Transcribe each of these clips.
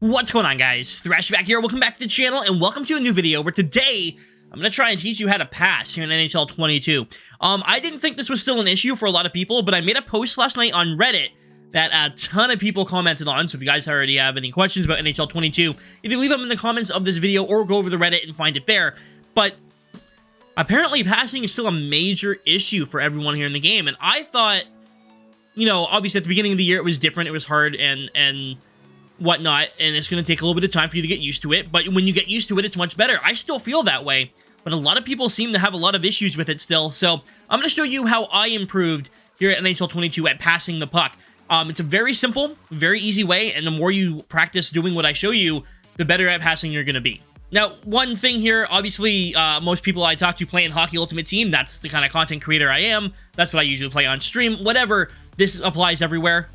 What's going on, guys? Thrash back here. Welcome back to the channel, and welcome to a new video where today I'm going to try and teach you how to pass here in NHL 22. I didn't think this was still an issue for a lot of people, but I made a post last night on Reddit that a ton of people commented on, so if you guys already have any questions about NHL 22, either leave them in the comments of this video or go over to Reddit and find it there. But apparently passing is still a major issue for everyone here in the game, and I thought, you know, obviously at the beginning of the year it was different, it was hard and whatnot, and it's going to take a little bit of time for you to get used to it, but when you get used to it, it's much better. I still feel that way, but a lot of people seem to have a lot of issues with it still, so I'm going to show you how I improved here at NHL 22 at passing the puck. It's a very simple, very easy way, and the more you practice doing what I show you, the better at passing you're going to be. Now, one thing here, obviously, most people I talk to play in Hockey Ultimate Team. That's the kind of content creator I am. That's what I usually play on stream. Whatever, this applies everywhere.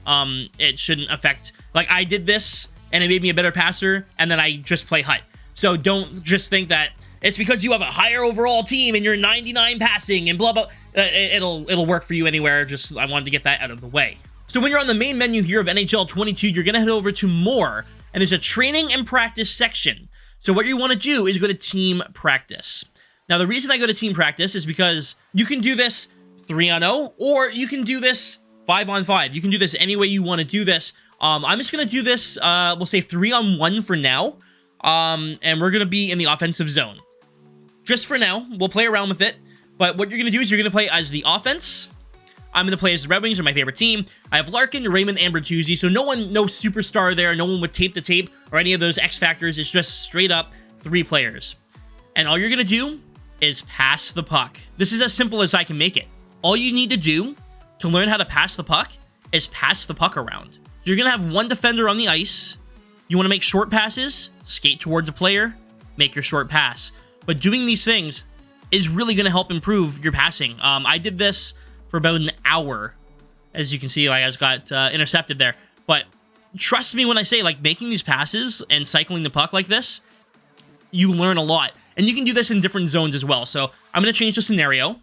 It shouldn't affect... Like, I did this, and it made me a better passer, and then I just play HUT. So don't just think that it's because you have a higher overall team and you're 99 passing and blah, blah. It'll work for you anywhere. Just, I wanted to get that out of the way. So when you're on the main menu here of NHL 22, you're going to head over to More, and there's a Training and Practice section. So what you want to do is go to Team Practice. Now, the reason I go to Team Practice is because you can do this 3-on-0, or you can do this 5-on-5. You can do this any way you want to do this. I'm just going to do this, we'll say 3-on-1 for now, and we're going to be in the offensive zone. Just for now, we'll play around with it, but what you're going to do is you're going to play as the offense. I'm going to play as the Red Wings, are my favorite team. I have Larkin, Raymond, and Bertuzzi, so no superstar there, no one with tape-to-tape, or any of those X factors. It's just straight up 3 players. And all you're going to do is pass the puck. This is as simple as I can make it. All you need to do to learn how to pass the puck is pass the puck around. You're going to have one defender on the ice. You want to make short passes, skate towards a player, make your short pass. But doing these things is really going to help improve your passing. I did this for about an hour. As you can see, I just got intercepted there. But trust me when I say, like, making these passes and cycling the puck like this, you learn a lot. And you can do this in different zones as well. So I'm going to change the scenario. You're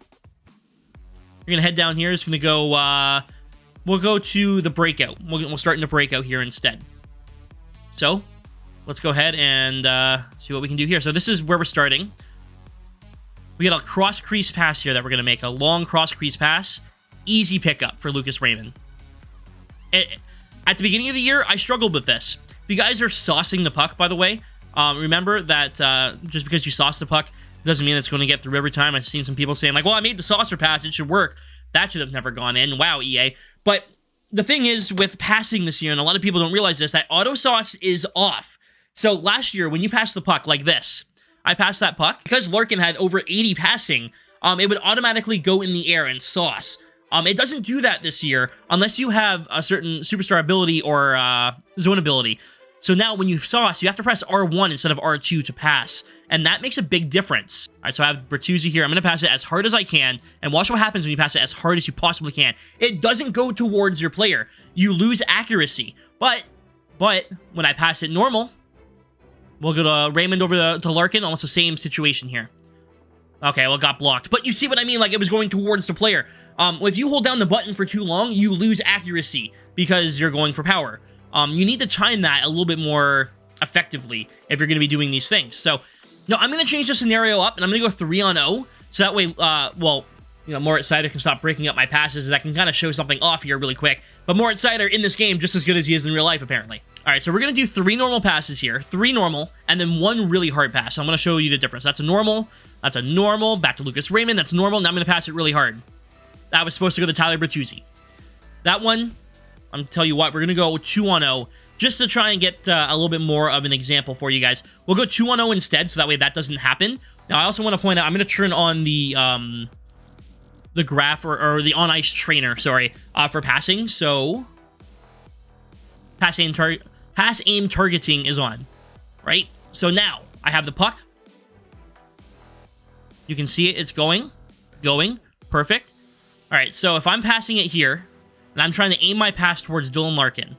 going to head down here. It's going to go... We'll go to the breakout. We'll start in the breakout here instead. So, let's go ahead and see what we can do here. So this is where we're starting. We got a cross-crease pass here that we're going to make. A long cross-crease pass. Easy pickup for Lucas Raymond. At the beginning of the year, I struggled with this. If you guys are saucing the puck, by the way, remember that just because you sauce the puck doesn't mean it's going to get through every time. I've seen some people saying, like, well, I made the saucer pass. It should work. That should have never gone in. Wow, EA. But the thing is, with passing this year, and a lot of people don't realize this, that auto sauce is off. So last year, when you pass the puck like this, I passed that puck. Because Larkin had over 80 passing, it would automatically go in the air and sauce. It doesn't do that this year unless you have a certain superstar ability or zone ability. So now when you sauce, you have to press R1 instead of R2 to pass. And that makes a big difference. All right, so I have Bertuzzi here. I'm going to pass it as hard as I can. And watch what happens when you pass it as hard as you possibly can. It doesn't go towards your player. You lose accuracy. But when I pass it normal, we'll go to Raymond over to Larkin. Almost the same situation here. Okay, well, it got blocked. But you see what I mean? Like, it was going towards the player. If you hold down the button for too long, you lose accuracy because you're going for power. You need to time that a little bit more effectively if you're going to be doing these things. So, no, I'm going to change the scenario up, and I'm going to go 3-on-0. So that way, well, you know, Moritz Seider can stop breaking up my passes, and that can kind of show something off here really quick. But Moritz Seider in this game, just as good as he is in real life, apparently. All right, so we're going to do 3 normal passes here. 3 normal, and then 1 really hard pass. So I'm going to show you the difference. That's a normal. That's a normal. Back to Lucas Raymond. That's normal. Now I'm going to pass it really hard. That was supposed to go to Tyler Bertuzzi. That one... I'm going to tell you what, we're going to go 2-on-0 just to try and get a little bit more of an example for you guys. We'll go 2-on-0 instead, so that way that doesn't happen. Now, I also want to point out, I'm going to turn on the graph, or the on-ice trainer, sorry, for passing. So, pass aim targeting is on, right? So now, I have the puck. You can see it, it's going, perfect. All right, so if I'm passing it here, and I'm trying to aim my pass towards Dylan Larkin.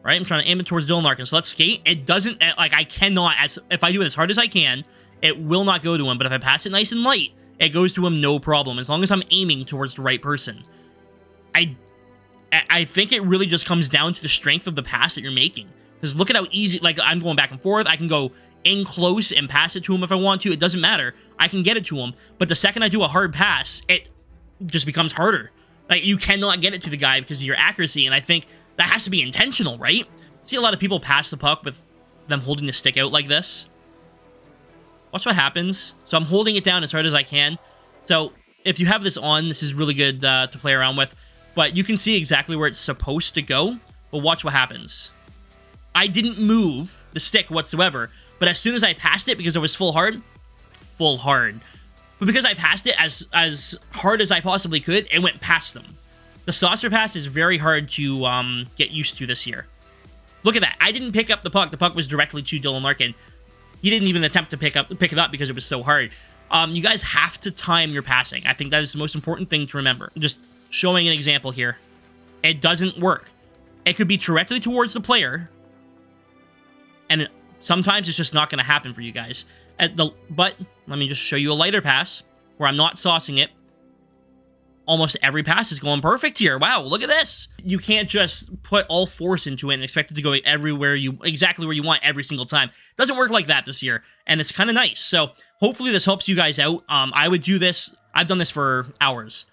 Right? I'm trying to aim it towards Dylan Larkin. So let's skate. It doesn't, like, I cannot, if I do it as hard as I can, it will not go to him. But if I pass it nice and light, it goes to him no problem, as long as I'm aiming towards the right person. I think it really just comes down to the strength of the pass that you're making. Because look at how easy, like, I'm going back and forth. I can go in close and pass it to him if I want to. It doesn't matter. I can get it to him. But the second I do a hard pass, it just becomes harder. Like, you cannot get it to the guy because of your accuracy, and I think that has to be intentional, right? See a lot of people pass the puck with them holding the stick out like this. Watch what happens. So I'm holding it down as hard as I can. So if you have this on, this is really good to play around with. But you can see exactly where it's supposed to go. But watch what happens. I didn't move the stick whatsoever. But as soon as I passed it, because it was full hard. But because I passed it as hard as I possibly could, it went past them. The saucer pass is very hard to get used to this year. Look at that. I didn't pick up the puck. The puck was directly to Dylan Larkin. He didn't even attempt to pick it up because it was so hard. You guys have to time your passing. I think that is the most important thing to remember. Just showing an example here. It doesn't work. It could be directly towards the player, and sometimes it's just not going to happen for you guys. But let me just show you a lighter pass where I'm not saucing it. Almost every pass is going perfect here. Wow, look at this. You can't just put all force into it and expect it to go exactly where you want every single time. It doesn't work like that this year, and it's kind of nice. So hopefully this helps you guys out. I would do this. I've done this for hours,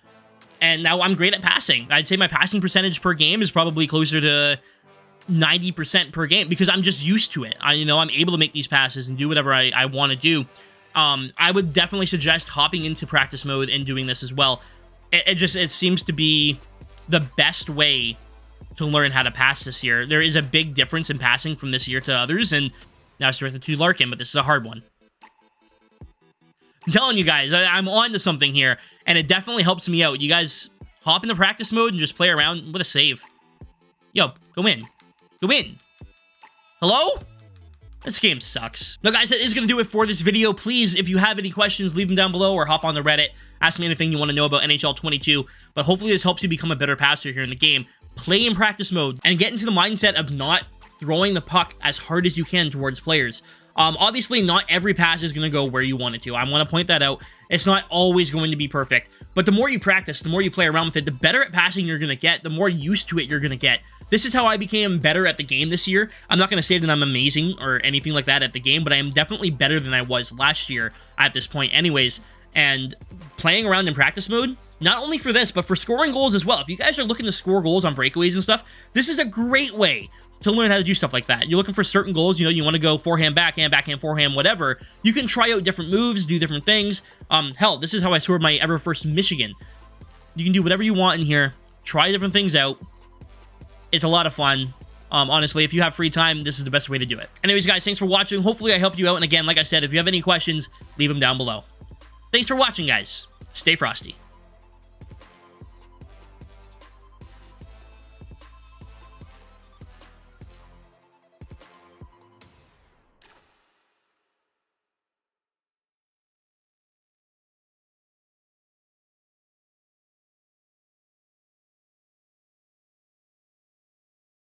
and now I'm great at passing. I'd say my passing percentage per game is probably closer to 90% per game because I'm just used to it. I'm able to make these passes and do whatever I want to do. I would definitely suggest hopping into practice mode and doing this as well. It seems to be the best way to learn how to pass this year. There is a big difference in passing from this year to others, and now it's directed to Larkin, but this is a hard one. I'm telling you guys, I'm on to something here, and it definitely helps me out. You guys hop into practice mode and just play around with a save. Yo, go in. Go in. Hello? This game sucks. Now, guys, that is going to do it for this video. Please, if you have any questions, leave them down below or hop on the Reddit. Ask me anything you want to know about NHL 22. But hopefully this helps you become a better passer here in the game. Play in practice mode and get into the mindset of not throwing the puck as hard as you can towards players. Obviously, not every pass is going to go where you want it to. I want to point that out. It's not always going to be perfect. But the more you practice, the more you play around with it, the better at passing you're going to get, the more used to it you're going to get. This is how I became better at the game this year. I'm not going to say that I'm amazing or anything like that at the game, but I am definitely better than I was last year at this point anyways. And playing around in practice mode, not only for this, but for scoring goals as well. If you guys are looking to score goals on breakaways and stuff, this is a great way to learn how to do stuff like that. You're looking for certain goals, you want to go forehand, backhand, forehand, whatever. You can try out different moves, do different things. Hell, this is how I scored my ever first Michigan. You can do whatever you want in here. Try different things out. It's a lot of fun. Honestly, if you have free time, this is the best way to do it. Anyways, guys, thanks for watching. Hopefully I helped you out. And again, like I said, if you have any questions, leave them down below. Thanks for watching, guys. Stay frosty.